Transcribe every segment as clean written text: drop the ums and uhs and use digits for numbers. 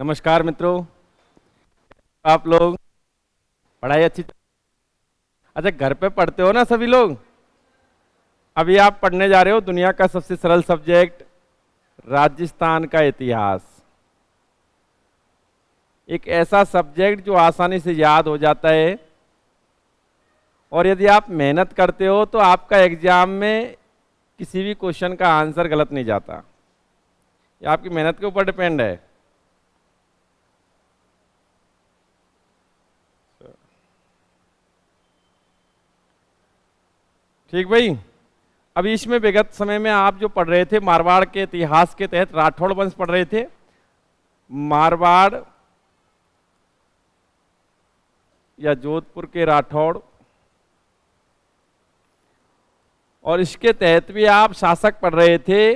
नमस्कार मित्रों, आप लोग पढ़ाई अच्छी अच्छा घर पे पढ़ते हो ना सभी लोग। अभी आप पढ़ने जा रहे हो दुनिया का सबसे सरल सब्जेक्ट राजस्थान का इतिहास। एक ऐसा सब्जेक्ट जो आसानी से याद हो जाता है और यदि आप मेहनत करते हो तो आपका एग्जाम में किसी भी क्वेश्चन का आंसर गलत नहीं जाता। ये आपकी मेहनत के ऊपर डिपेंड है। ठीक भाई। अभी इसमें विगत समय में आप जो पढ़ रहे थे मारवाड़ के इतिहास के तहत राठौड़ वंश पढ़ रहे थे। मारवाड़ या जोधपुर के राठौड़, और इसके तहत भी आप शासक पढ़ रहे थे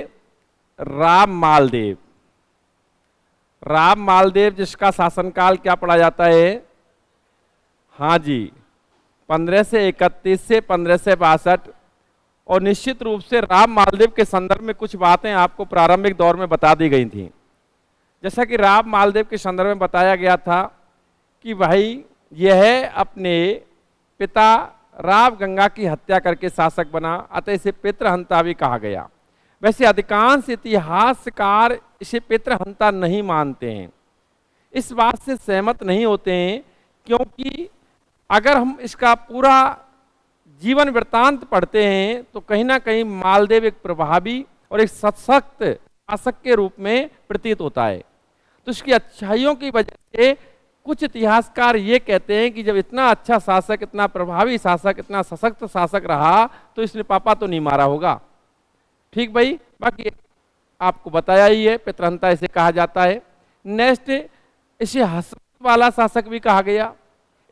राम मालदेव। राम मालदेव जिसका शासनकाल क्या पढ़ा जाता है? हाँ जी, 1531 से 1562। और निश्चित रूप से राम मालदेव के संदर्भ में कुछ बातें आपको प्रारंभिक दौर में बता दी गई थी। जैसा कि राम मालदेव के संदर्भ में बताया गया था कि भाई यह अपने पिता राव गंगा की हत्या करके शासक बना, अतः इसे पितृहंता भी कहा गया। वैसे अधिकांश इतिहासकार इसे पितृहंता नहीं मानते हैं, इस बात से सहमत नहीं होते हैं, क्योंकि अगर हम इसका पूरा जीवन वृत्तांत पढ़ते हैं तो कहीं ना कहीं मालदेव एक प्रभावी और एक सशक्त शासक के रूप में प्रतीत होता है। तो इसकी अच्छाइयों की वजह से कुछ इतिहासकार ये कहते हैं कि जब इतना अच्छा शासक, इतना प्रभावी शासक, इतना सशक्त शासक रहा तो इसने पापा तो नहीं मारा होगा। ठीक भाई, बाकी आपको बताया ही है, पितृहंता इसे कहा जाता है। नेक्स्ट, इसे हसरत वाला शासक भी कहा गया,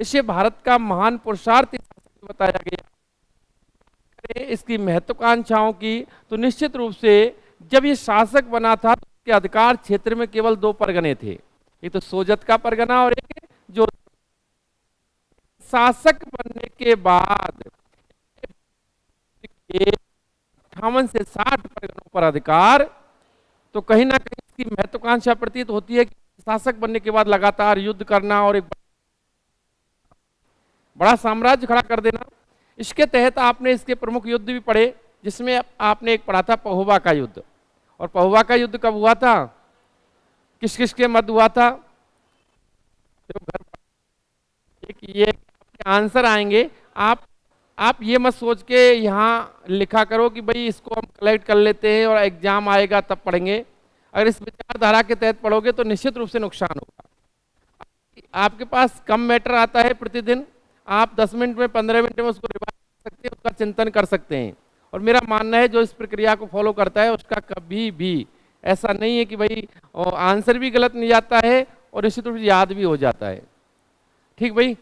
इसे भारत का महान पुरुषार्थी शासक बताया गया। इसकी महत्वाकांक्षाओं की तो निश्चित रूप से जब ये शासक बना था तो उसके अधिकार क्षेत्र में केवल 2 परगने थे, एक तो सोजत का परगना और एक जो। शासक बनने के बाद 58 से 60 परगनों पर अधिकार, तो कहीं ना कहीं इसकी महत्वाकांक्षा प्रतीत होती है कि शासक बनने के बाद लगातार युद्ध करना और एक बड़ा साम्राज्य खड़ा कर देना। इसके तहत आपने इसके प्रमुख युद्ध भी पढ़े, जिसमें आपने एक पढ़ा था पहुबा का युद्ध। और पहुबा का युद्ध कब हुआ था, किस किस के मध्य हुआ था? एक ये आंसर आएंगे। आप ये मत सोच के यहाँ लिखा करो कि भाई इसको हम कलेक्ट कर लेते हैं और एग्जाम आएगा तब पढ़ेंगे। अगर इस विचारधारा के तहत पढ़ोगे तो निश्चित रूप से नुकसान होगा। आपके पास कम मैटर आता है प्रतिदिन, आप 10 मिनट में 15 मिनट में उसको रिवाइज कर सकते हैं, उसका चिंतन कर सकते हैं। और मेरा मानना है जो इस प्रक्रिया को फॉलो करता है उसका कभी भी ऐसा नहीं है कि भाई आंसर भी गलत नहीं जाता है और निश्चित रूप से याद भी हो जाता है। ठीक भाई।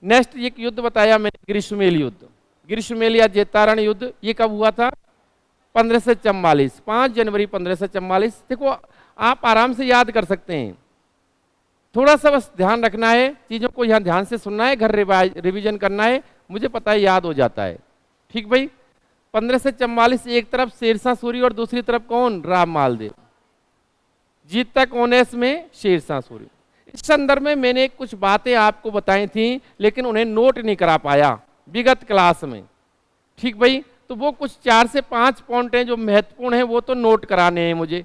नेक्स्ट एक युद्ध बताया मैंने, ग्रीष्मेल युद्ध। ग्रीष्मेल या जेतारण युद्ध, ये कब हुआ था? 1544, 5 जनवरी 1544। देखो आप आराम से याद कर सकते हैं, थोड़ा सा बस ध्यान रखना है, चीज़ों को यहाँ ध्यान से सुनना है, घर रिवीजन करना है। मुझे पता है याद हो जाता है। ठीक भाई। 1544 एक तरफ शेरशाह सूरी और दूसरी तरफ कौन? राम मालदेव। जीतता कौन है इसमें? शेरशाह सूरी। इस संदर्भ में मैंने कुछ बातें आपको बताई थी, लेकिन उन्हें नोट नहीं करा पाया विगत क्लास में। ठीक भाई। तो वो कुछ 4 से 5 पॉइंट हैं जो महत्वपूर्ण हैं, वो तो नोट कराने हैं मुझे।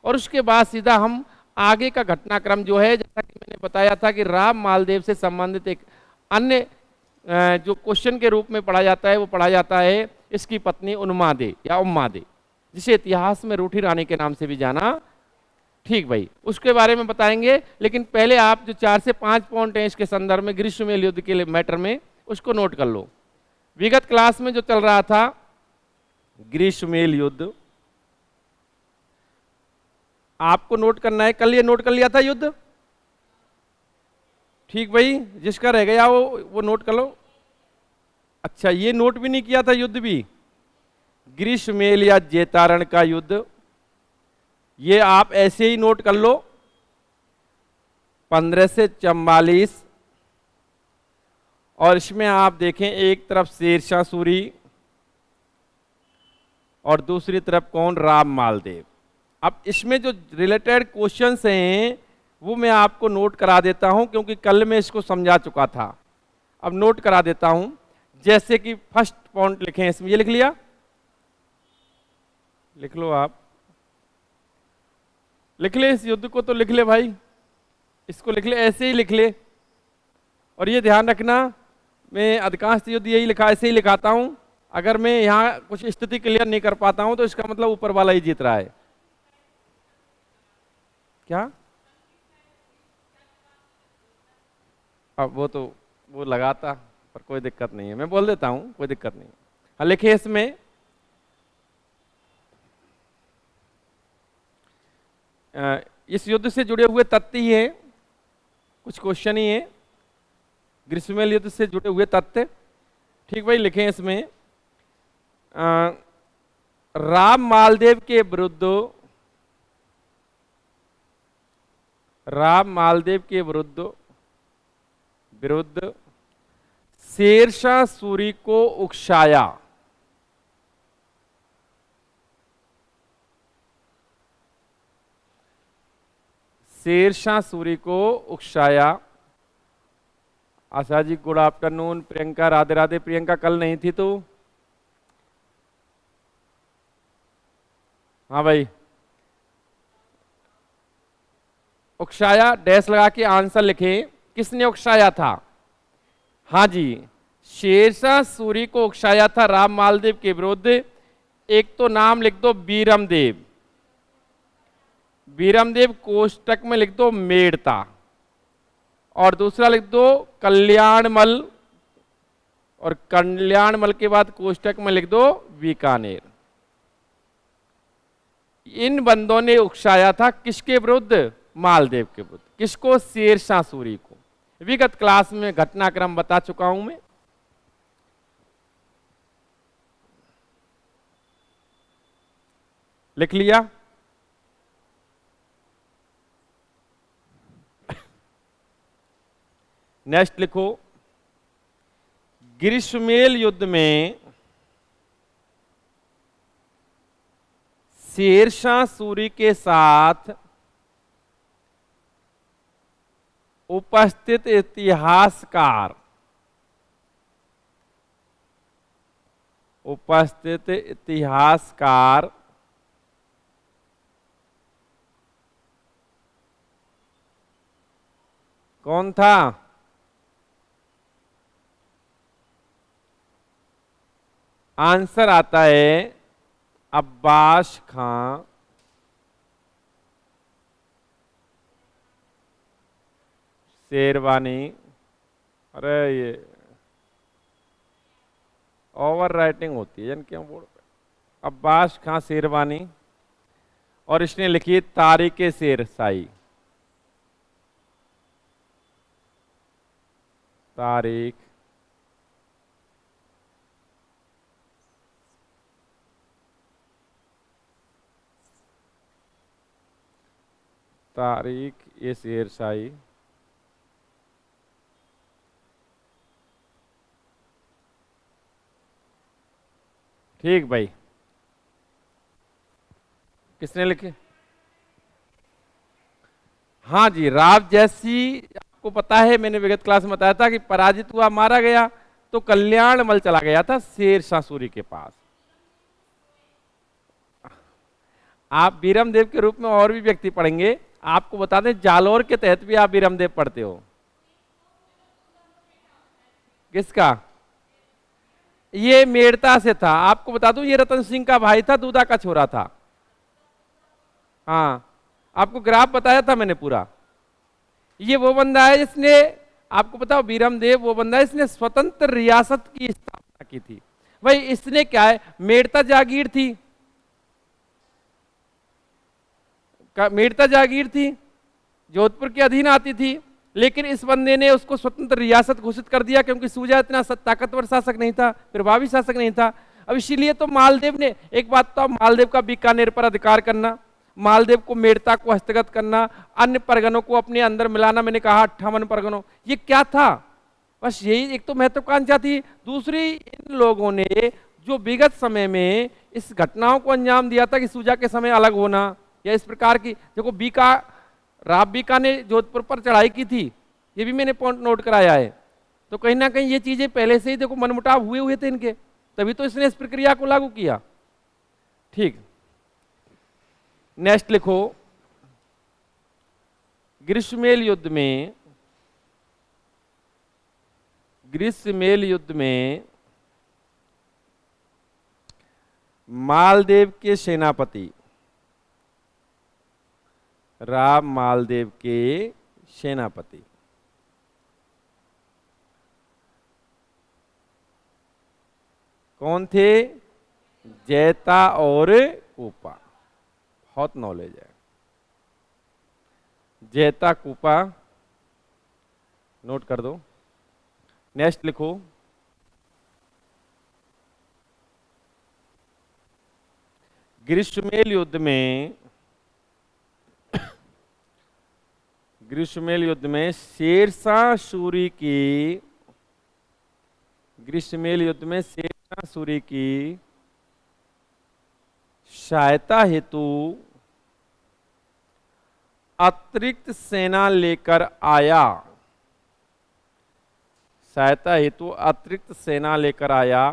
और उसके बाद सीधा हम आगे का घटनाक्रम जो है, जैसा कि मैंने बताया था कि राम मालदेव से संबंधित एक अन्य जो क्वेश्चन के रूप में पढ़ा जाता है वो पढ़ा जाता है इसकी पत्नी उन्मादे या उम्मादे, जिसे इतिहास में रूठी रानी के नाम से भी जाना। ठीक भाई, उसके बारे में बताएंगे, लेकिन पहले आप जो 4 से 5 पॉइंट हैं इसके संदर्भ में ग्रीष्मेल युद्ध के मैटर में, उसको नोट कर लो। विगत क्लास में जो चल रहा था ग्रीष्मेल युद्ध, आपको नोट करना है। कल ये नोट कर लिया था युद्ध। ठीक भाई, जिसका रह गया वो नोट कर लो। अच्छा, ये नोट भी नहीं किया था युद्ध भी, ग्रीष्मेल या जेतारण का युद्ध, ये आप ऐसे ही नोट कर लो। 15 से 44। और इसमें आप देखें एक तरफ शेरशाह सूरी और दूसरी तरफ कौन? राम मालदेव। अब इसमें जो रिलेटेड क्वेश्चंस हैं वो मैं आपको नोट करा देता हूं, क्योंकि कल मैं इसको समझा चुका था। अब नोट करा देता हूं। जैसे कि फर्स्ट पॉइंट लिखें इसमें, ये लिख लिया, लिख लो आप, लिख ले, इस युद्ध को तो लिख ले भाई, इसको लिख ले, ऐसे ही लिख ले। और ये ध्यान रखना, मैं अधिकांश युद्ध यही लिखा, ऐसे ही लिखाता हूं। अगर मैं यहाँ कुछ स्थिति क्लियर नहीं कर पाता हूं तो इसका मतलब ऊपर वाला ही जीत रहा है। क्या? अब वो लगाता, पर कोई दिक्कत नहीं है, मैं बोल देता हूं, कोई दिक्कत नहीं। हाँ लिखिए इसमें, इस युद्ध से जुड़े हुए तथ्य ही है, कुछ क्वेश्चन ही है, ग्रीष्ममेल युद्ध से जुड़े हुए तथ्य। ठीक भाई, लिखें इसमें, राम मालदेव के विरुद्ध, राम मालदेव के विरुद्ध शेरशाह सूरी को उकसाया। शेरशाह सूरी को उकसाया। Asha ji good afternoon. प्रियंका राधे राधे। प्रियंका कल नहीं थी तो, हाँ भाई, उकसाया डैश लगा के आंसर लिखे, किसने उकसाया था? हाँ जी, शेरशाह सूरी को उकसाया था राम मालदेव के विरुद्ध। एक तो नाम लिख दो बीरमदेव, बीरमदेव कोष्टक में लिख दो मेड़ता, और दूसरा लिख दो कल्याणमल, और कल्याणमल के बाद कोष्टक में लिख दो बीकानेर। इन बंदों ने उकसाया था किसके विरुद्ध? मालदेव के विरुद्ध। किसको? शेरशाह सूरी को। विगत क्लास में घटनाक्रम बता चुका हूं मैं। लिख लिया? नेक्स्ट लिखो, ग्रीष्ममेल युद्ध में शेरशाह सूरी के साथ उपस्थित इतिहासकार, उपस्थित इतिहासकार कौन था? आंसर आता है अब्बास खां शेरवानी। अरे ये ओवर राइटिंग होती है क्यों बोर्ड पे। अब्बास खां शेरवानी, और इसने लिखी तारीख शेरशाही। तारीख ये शेरशाही। ठीक भाई, किसने लिखे? हाँ जी, राव जैसी, आपको पता है मैंने विगत क्लास में बताया था कि पराजित हुआ, मारा गया, तो कल्याणमल चला गया था शेरशाह सूरी के पास। आप बीरमदेव के रूप में और भी व्यक्ति पढ़ेंगे। आपको बता दें जालोर के तहत भी आप बीरमदेव पढ़ते हो। किसका? ये मेड़ता से था। आपको बता दूं ये रतन सिंह का भाई था, दूधा का छोरा था। हाँ, आपको ग्राफ बताया था मैंने पूरा। ये वो बंदा है जिसने, आपको पता हो बीरमदेव वो बंदा है इसने स्वतंत्र रियासत की स्थापना की थी। भाई इसने क्या है, मेड़ता जागीर थी, मेड़ता जागीर थी, जोधपुर के अधीन आती थी, लेकिन इस बंदे ने उसको स्वतंत्र रियासत घोषित कर दिया क्योंकि सूजा इतना ताकतवर शासक नहीं था, प्रभावी शासक नहीं था। अब इसीलिए तो मालदेव ने, एक बात तो मालदेव का बीकानेर पर अधिकार करना, मालदेव को मेड़ता को हस्तगत करना, अन्य परगनों को अपने अंदर मिलाना, मैंने कहा 58 परगनों, ये क्या था? बस यही एक तो महत्वाकांक्षा थी। दूसरी, इन लोगों ने जो विगत समय में इस घटनाओं को अंजाम दिया था कि सूजा के समय अलग होना या इस प्रकार की, देखो बीका राबिका ने जोधपुर पर चढ़ाई की थी, ये भी मैंने पॉइंट नोट कराया है। तो कहीं ना कहीं ये चीजें पहले से ही देखो मनमुटाव हुए हुए थे इनके, तभी तो इसने इस प्रक्रिया को लागू किया। ठीक, नेक्स्ट लिखो, ग्रीष्मेल युद्ध में, ग्रीष्मेल युद्ध में मालदेव के सेनापति, राम मालदेव के सेनापति कौन थे? जैता और कूपा। बहुत नॉलेज है। जैता कूपा नोट कर दो। नेक्स्ट लिखो, ग्रीष्मेल युद्ध में, ग्रीष्मेल युद्ध में शेरशाह सूरी की, ग्रीष्मेल युद्ध में शेरशाह सूरी की सहायता हेतु अतिरिक्त सेना लेकर आया, सहायता हेतु अतिरिक्त सेना लेकर आया।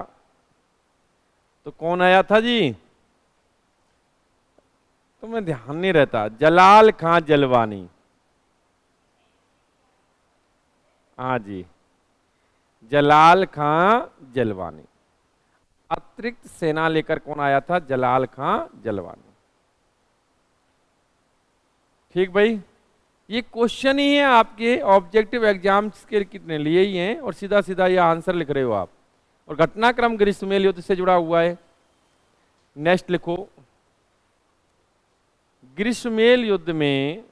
तो कौन आया था जी? तुम्हें ध्यान नहीं रहता। जलाल खां जलवानी। हाँ जी, जलाल खां जलवानी। अतिरिक्त सेना लेकर कौन आया था? जलाल खां जलवानी। ठीक भाई, ये क्वेश्चन ही है आपके ऑब्जेक्टिव एग्जाम्स के कितने लिए ही हैं, और सीधा सीधा ये आंसर लिख रहे हो आप, और घटनाक्रम ग्रीष्मेल युद्ध से जुड़ा हुआ है। नेक्स्ट लिखो, ग्रीष्मेल युद्ध में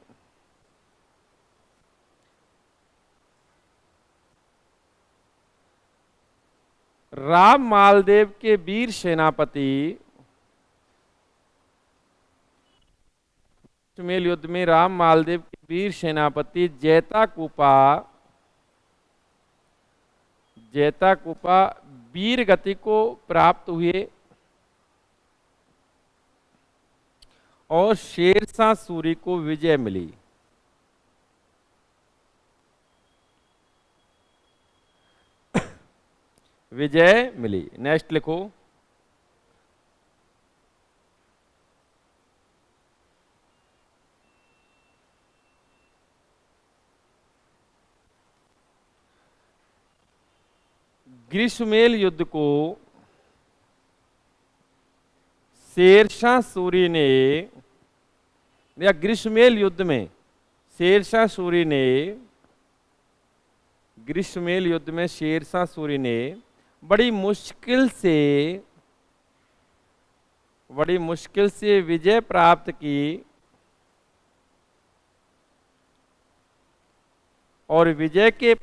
राम मालदेव के वीर सेनापति, ग्रीष्मेल युद्ध में राम मालदेव के वीर सेनापति जैता कूपा वीर गति को प्राप्त हुए और शेरशाह सूरी को विजय मिली। विजय मिली। नेक्स्ट लिखो, ग्रीष्मेल युद्ध को शेरशाह सूरी ने, या ग्रीष्मेल युद्ध में शेरशाह सूरी ने, ग्रीष्मेल युद्ध में शेरशाह सूरी ने बड़ी मुश्किल से विजय प्राप्त की और विजय के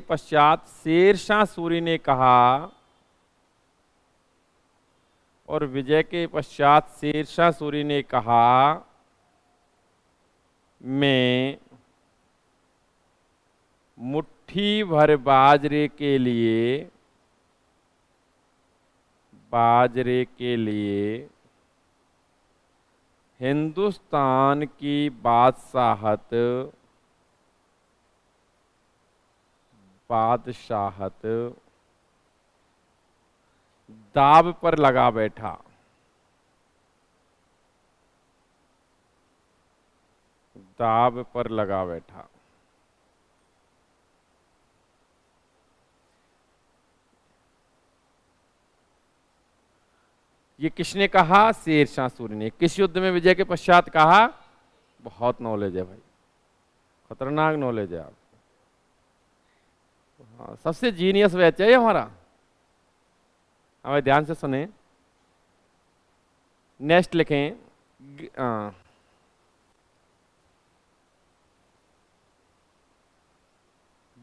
पश्चात शेरशाह सूरी ने कहा, और विजय के पश्चात शेरशाह सूरी ने कहा, मैं मुट्ठी भर बाजरे के लिए हिंदुस्तान की बादशाहत दाव पर लगा बैठा। दाव पर लगा बैठा। ये किसने कहा? शेरशाह सूरी ने। किस युद्ध में विजय के पश्चात कहा? बहुत नॉलेज है भाई, खतरनाक नॉलेज है आप। हाँ, सबसे जीनियस बैच है हमारा। हमें ध्यान से सुने। नेक्स्ट लिखें,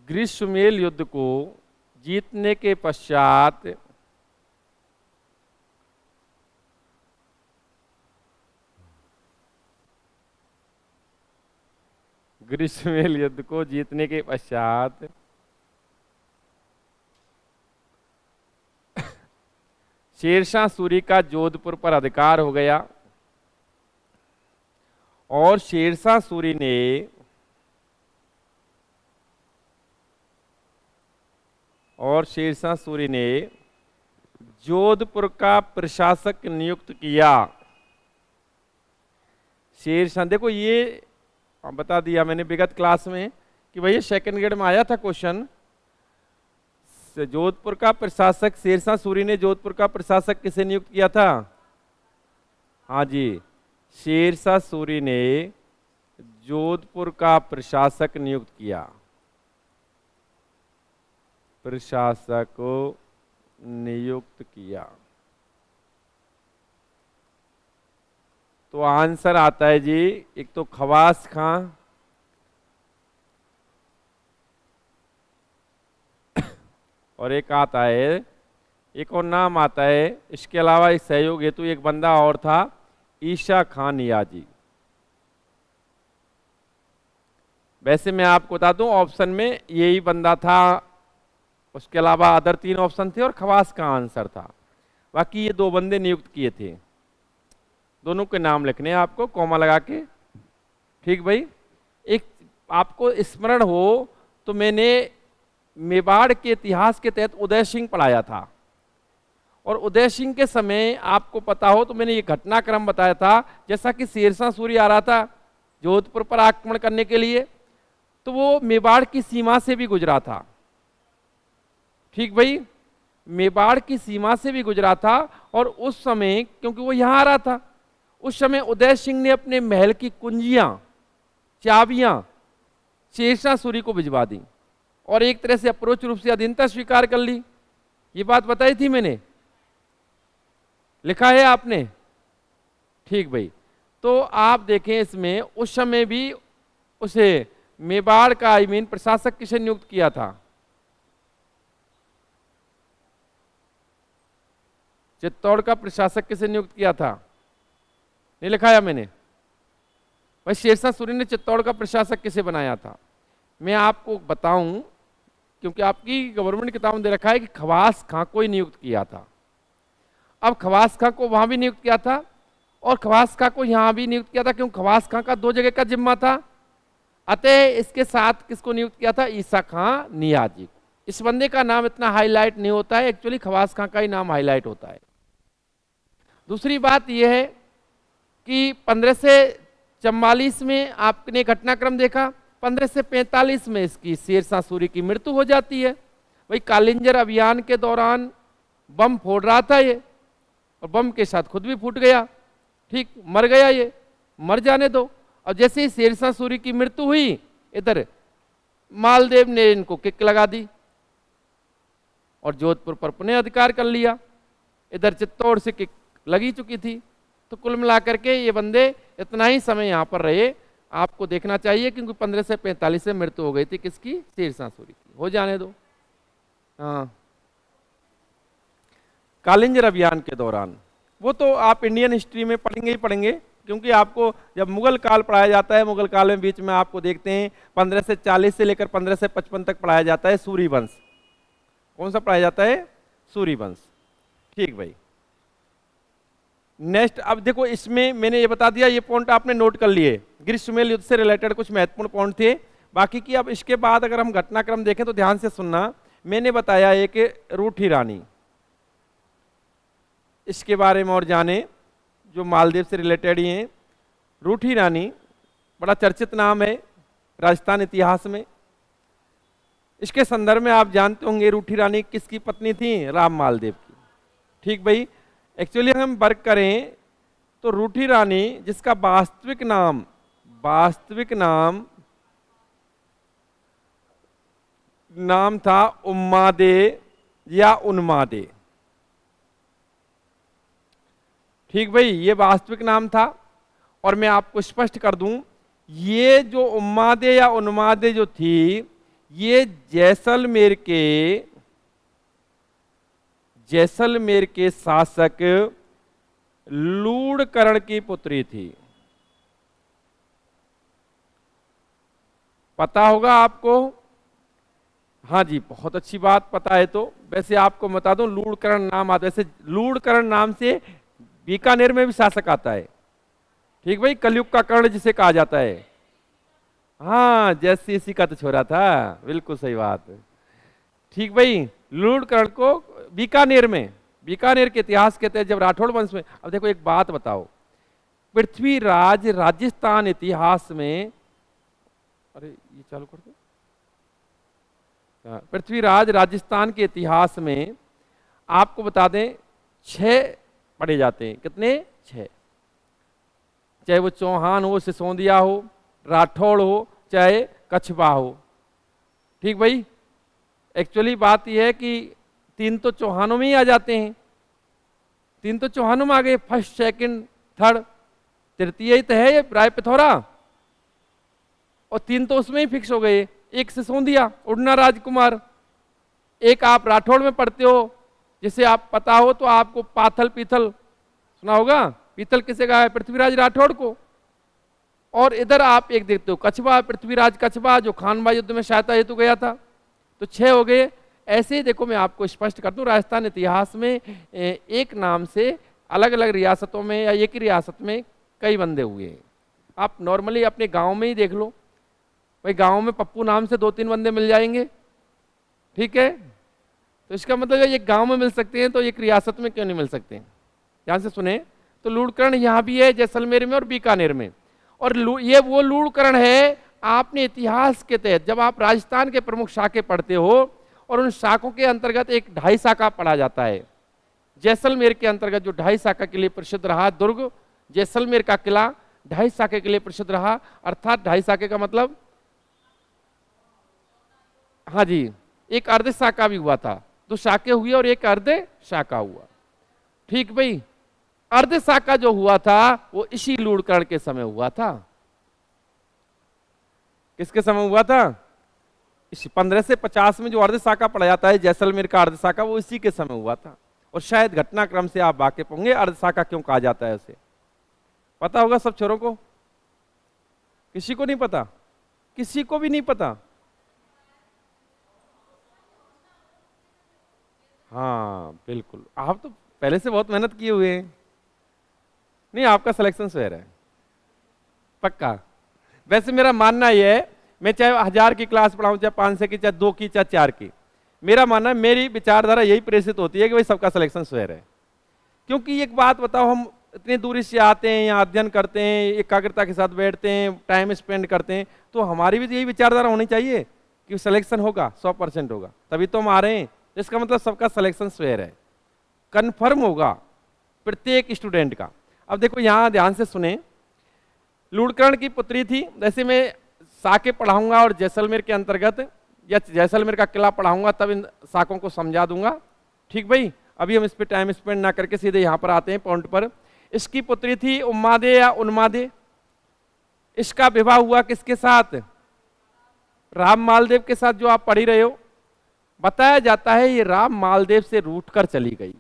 ग्रीष्मेल युद्ध को जीतने के पश्चात शेरशाह सूरी का जोधपुर पर अधिकार हो गया। और शेरशाह सूरी ने जोधपुर का प्रशासक नियुक्त किया। शेरशाह, देखो ये बता दिया मैंने विगत क्लास में कि भैया सेकंड ग्रेड में आया था क्वेश्चन। जोधपुर का प्रशासक शेरशाह सूरी ने जोधपुर का प्रशासक किसे नियुक्त किया था? हाँ जी, शेरशाह सूरी ने जोधपुर का प्रशासक नियुक्त किया। प्रशासक को नियुक्त किया। तो आंसर आता है जी, एक तो खवास खां, और एक आता है, एक और नाम आता है इसके अलावा एक सहयोग हेतु एक बंदा और था, ईशा खान नियाजी। वैसे मैं आपको बता दूं ऑप्शन में यही बंदा था, उसके अलावा अदर 3 ऑप्शन थे और खवास का आंसर था। बाकी ये 2 बंदे नियुक्त किए थे। दोनों के नाम लिखने हैं आपको कॉमा लगा के। ठीक भाई, एक आपको स्मरण हो तो मैंने मेवाड़ के इतिहास के तहत उदय सिंह पढ़ाया था, और उदय सिंह के समय आपको पता हो तो मैंने ये घटनाक्रम बताया था। जैसा कि शेरशाह सूरी आ रहा था जोधपुर पर आक्रमण करने के लिए, तो वो मेवाड़ की सीमा से भी गुजरा था। ठीक भाई, मेवाड़ की सीमा से भी गुजरा था, और उस समय क्योंकि वो यहां आ रहा था, उस समय उदय सिंह ने अपने महल की कुंजियां, चाबियां शेरशाह सूरी को भिजवा दी, और एक तरह से अप्रोच रूप से अधीनता स्वीकार कर ली। ये बात बताई थी मैंने, लिखा है आपने? ठीक भाई, तो आप देखें इसमें उस समय भी उसे मेवाड़ का प्रशासक किसे नियुक्त किया था? चित्तौड़ का प्रशासक किसे नियुक्त किया था? नहीं लिखाया मैंने भाई। शेरशाह सूरी ने चित्तौड़ का प्रशासक किसे बनाया था? मैं आपको बताऊं, क्योंकि आपकी गवर्नमेंट किताब में दे रखा है कि खवास खां को ही नियुक्त किया था। अब खवास खां को वहां भी नियुक्त किया था और खवास खां को यहां भी नियुक्त किया था, क्योंकि खवास खां का 2 जगह का जिम्मा था। अतः इसके साथ किसको नियुक्त किया था? ईसा खां नियाजी। इस बंदे का नाम इतना हाईलाइट नहीं होता है, एक्चुअली खवास खां का ही नाम हाईलाइट होता है। दूसरी बात यह है कि 1544 में आपने घटनाक्रम देखा, 1545 में इसकी शेरशाह सूरी की मृत्यु हो जाती है। वही कालिंजर अभियान के दौरान बम फोड़ रहा था ये, और बम के साथ खुद भी फूट गया। ठीक, मर गया ये, मर जाने दो। और जैसे ही शेरशाह सूरी की मृत्यु हुई, इधर मालदेव ने इनको किक लगा दी और जोधपुर पर पुनः अधिकार कर लिया। इधर चित्तौड़ से किक लगी चुकी थी। तो कुल मिलाकर के ये बंदे इतना ही समय यहाँ पर रहे, आपको देखना चाहिए, क्योंकि 1545 से मृत्यु हो गई थी किसकी? शेरशाह सूरी की। हो जाने दो। हाँ, कालिंजर अभियान के दौरान, वो तो आप इंडियन हिस्ट्री में पढ़ेंगे ही पढ़ेंगे, क्योंकि आपको जब मुगल काल पढ़ाया जाता है, मुगल काल में बीच में आपको देखते हैं 1540 से लेकर 1555 तक पढ़ाया जाता है सूरी वंश। कौन सा पढ़ाया जाता है? सूरी वंश। ठीक भाई, नेक्स्ट अब देखो, इसमें मैंने ये बता दिया, ये पॉइंट आपने नोट कर लिए। ग्रीष्ममेल युद्ध से रिलेटेड कुछ महत्वपूर्ण पॉइंट थे। बाकी की अब इसके बाद अगर हम घटनाक्रम देखें तो ध्यान से सुनना। मैंने बताया एक रूठी रानी, इसके बारे में और जाने, जो मालदीव से रिलेटेड ही हैं। रूठी रानी बड़ा चर्चित नाम है राजस्थान इतिहास में। इसके संदर्भ में आप जानते होंगे रूठी रानी किसकी पत्नी थी? राम मालदेव की। ठीक भाई, एक्चुअली हम वर्क करें तो रूठी रानी, जिसका वास्तविक नाम था उम्मादे या उन्मादे। ठीक भाई, ये वास्तविक नाम था। और मैं आपको स्पष्ट कर दूं, ये जो उम्मादे या उन्मादे जो थी, ये जैसलमेर के शासक लूणकरण की पुत्री थी। पता होगा आपको? हाँ जी, बहुत अच्छी बात, पता है। तो वैसे आपको बता दूं, लूणकरण नाम आता है। वैसे लूणकरण नाम से बीकानेर में भी शासक आता है। ठीक भाई, कलयुग का कर्ण जिसे कहा जाता है। हाँ, जैसे इसी का तो छोरा था, बिल्कुल सही बात। ठीक भाई, लूणकर्ण को बीकानेर के इतिहास कहते हैं, जब राठौड़ वंश में। अब देखो एक बात बताओ, पृथ्वीराज राजस्थान इतिहास में, अरे ये चालू कर दो। पृथ्वीराज राजस्थान के इतिहास में आपको बता दें 6 पढ़े जाते हैं। कितने? 6। चाहे वो चौहान हो, सिसोदिया हो, राठौड़ हो, चाहे कछवा हो। ठीक भाई, एक्चुअली बात यह है कि 3 तो चौहानों में ही आ जाते हैं। 3 तो चौहानों में आ गए, फर्स्ट, सेकंड, थर्ड, तृतीय ही तो है ये राय पिथौरा, और 3 तो उसमें ही फिक्स हो गए। एक सिसोदिया, उड़ना राजकुमार। एक आप राठौड़ में पढ़ते हो, जिसे आप पता हो तो आपको पाथल पीथल सुना होगा। पीथल किसे कहा है? पृथ्वीराज राठौड़ को। और इधर आप एक देखते हो कछवा, पृथ्वीराज कछवा, जो खानवा युद्ध में सहायता हेतु गया था। तो 6 हो गए। ऐसे ही देखो, मैं आपको स्पष्ट कर दूं, राजस्थान इतिहास में एक नाम से अलग अलग रियासतों में या एक ही रियासत में कई बंदे हुए हैं। आप नॉर्मली अपने गांव में ही देख लो भाई, गांव में पप्पू नाम से 2-3 बंदे मिल जाएंगे। ठीक है, तो इसका मतलब है एक गांव में मिल सकते हैं तो एक रियासत में क्यों नहीं मिल सकते? ध्यान से सुने, तो लूणकर्ण यहाँ भी है, जैसलमेर में और बीकानेर में। और ये वो लूणकर्ण है, आपने इतिहास के तहत जब आप राजस्थान के प्रमुख शाखे पढ़ते हो, और उन शाखों के अंतर्गत एक 2.5 शाखा पढ़ा जाता है। जैसलमेर के अंतर्गत जो 2.5 शाखा के लिए प्रसिद्ध रहा, दुर्ग जैसलमेर का किला 2.5 शाखे के लिए प्रसिद्ध रहा। अर्थात 2.5 शाखे का मतलब, हाँ जी, एक अर्ध शाखा भी हुआ था। 2 शाखे हुई और एक अर्ध शाखा हुआ। ठीक भाई, अर्ध शाखा जो हुआ था वो इसी लूणकर्ण के समय हुआ था। किसके समय हुआ था? इसी 15 से 50 में जो अर्ध शाखा पढ़ा जाता है, जैसलमेर का अर्ध शाखा, वो इसी के समय हुआ था। और शायद घटनाक्रम से आप वाकिफ होंगे, अर्ध शाखा क्यों कहा जाता है उसे। पता होगा सब छोरों को? किसी को नहीं पता? किसी को भी नहीं पता? हाँ बिल्कुल, आप तो पहले से बहुत मेहनत किए हुए हैं। नहीं, आपका सिलेक्शन फेयर है पक्का। वैसे मेरा मानना यह है, मैं चाहे 1000 की क्लास पढ़ाऊं, चाहे 500 की, चाहे 2 की, चाहे 4 की, मेरा मानना है, मेरी विचारधारा यही प्रेषित होती है कि भाई सबका सिलेक्शन फेयर है। क्योंकि एक बात बताओ, हम इतनी दूरी से आते हैं, यहाँ अध्ययन करते हैं, एकाग्रता के साथ बैठते हैं, टाइम स्पेंड करते हैं, तो हमारी भी यही विचारधारा होनी चाहिए कि सिलेक्शन होगा, 100% होगा, तभी तो हम आ रहे हैं। इसका मतलब सबका सिलेक्शन फेयर है, कन्फर्म होगा प्रत्येक स्टूडेंट का। अब देखो यहाँ ध्यान से सुने, लूणकर्ण की पुत्री थी, जैसे मैं शाखे पढ़ाऊंगा और जैसलमेर के अंतर्गत या जैसलमेर का किला पढ़ाऊंगा तब इन शाखों को समझा दूंगा। ठीक भाई, अभी हम इस पर टाइम स्पेंड ना करके सीधे यहाँ पर आते हैं पॉइंट पर। इसकी पुत्री थी उम्मादे या उन्मादे। इसका विवाह हुआ किसके साथ? राम मालदेव के साथ, जो आप पढ़ ही रहे हो। बताया जाता है ये राम मालदेव से रूठ कर चली गई,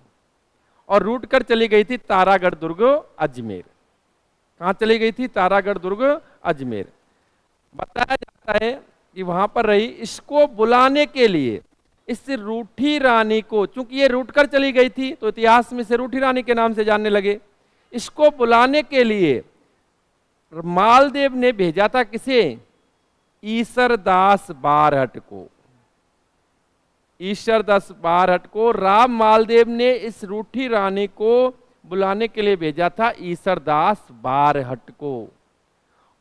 और रूठ कर चली गई थी तारागढ़ दुर्ग अजमेर। कहाँ चली गई थी? तारागढ़ दुर्ग अजमेर। बताया जाता है कि वहां पर रही। इसको बुलाने के लिए इस रूठी रानी को, चूंकि ये रूठ कर चली गई थी तो इतिहास में इसे रूठी रानी के नाम से जानने लगे। इसको बुलाने के लिए मालदेव ने भेजा था किसे? ईसरदास बारहट को। ईसरदास बारहट को राम मालदेव ने इस रूठी रानी को बुलाने के लिए भेजा था, ईसरदास बारहट को।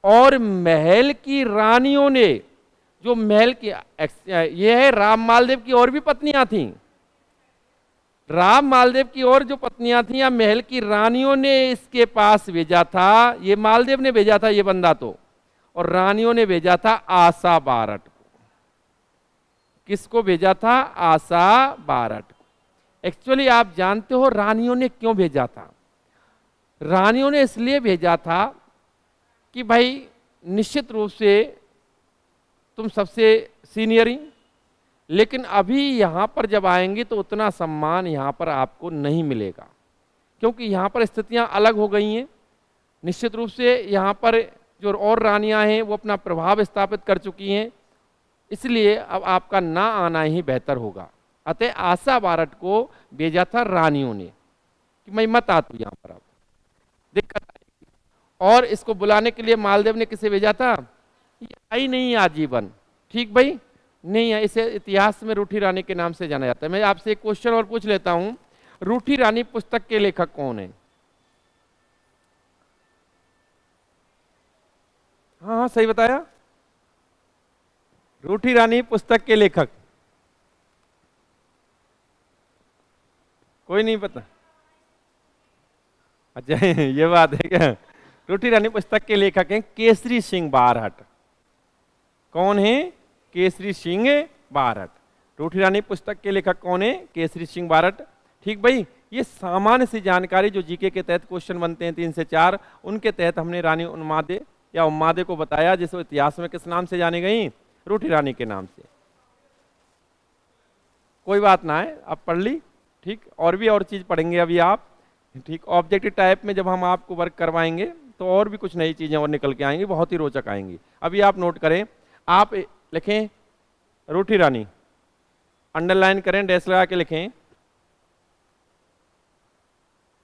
और महल की रानियों ने, जो महल की, ये है राम मालदेव की और भी पत्नियां थीं। राम मालदेव की और जो पत्नियां थीं या महल की रानियों ने इसके पास भेजा था। ये मालदेव ने भेजा था ये बंदा तो, और रानियों ने भेजा था आशा बारहट को। किसको भेजा था? आशा बारहट को। एक्चुअली आप जानते हो रानियों ने क्यों भेजा था? रानियों ने इसलिए भेजा था कि भाई निश्चित रूप से तुम सबसे सीनियर ही, लेकिन अभी यहाँ पर जब आएंगे तो उतना सम्मान यहाँ पर आपको नहीं मिलेगा, क्योंकि यहाँ पर स्थितियाँ अलग हो गई हैं। निश्चित रूप से यहाँ पर जो और रानियाँ हैं वो अपना प्रभाव स्थापित कर चुकी हैं, इसलिए अब आपका ना आना ही बेहतर होगा। अतः आशा बारहट को भेजा था रानियों ने कि मैं मत आ तू यहाँ पर, अब दिक्कत आएगी। और इसको बुलाने के लिए मालदेव ने किसे भेजा था? ये आई नहीं है आजीवन, ठीक भाई, नहीं है। इसे इतिहास में रूठी रानी के नाम से जाना जाता है। मैं आपसे एक क्वेश्चन और पूछ लेता हूं, रूठी रानी पुस्तक के लेखक कौन है? हाँ हाँ सही बताया, रूठी रानी पुस्तक के लेखक, कोई नहीं पता? अच्छा ये बात है क्या? रूठी रानी पुस्तक के लेखक हैं केसरी सिंह बारहट। कौन है? केसरी सिंह बारहट। रूठी रानी पुस्तक के लेखक कौन है? केसरी सिंह बारहट। ठीक भाई, ये सामान्य सी जानकारी जो जीके के तहत क्वेश्चन बनते हैं 3 से 4, उनके तहत हमने रानी उन्मादे या उम्मादे को बताया, जिसे इतिहास में किस नाम से जानी गई? रूठी रानी के नाम से। कोई बात ना है, आप पढ़ ली। ठीक, और भी और चीज पढ़ेंगे अभी आप। ठीक, ऑब्जेक्टिव टाइप में जब हम आपको वर्क करवाएंगे तो और भी कुछ नई चीजें और निकल के आएंगी, बहुत ही रोचक आएंगी। अभी आप नोट करें, आप लिखें रूठी रानी, अंडरलाइन करें, डैश लगा के लिखें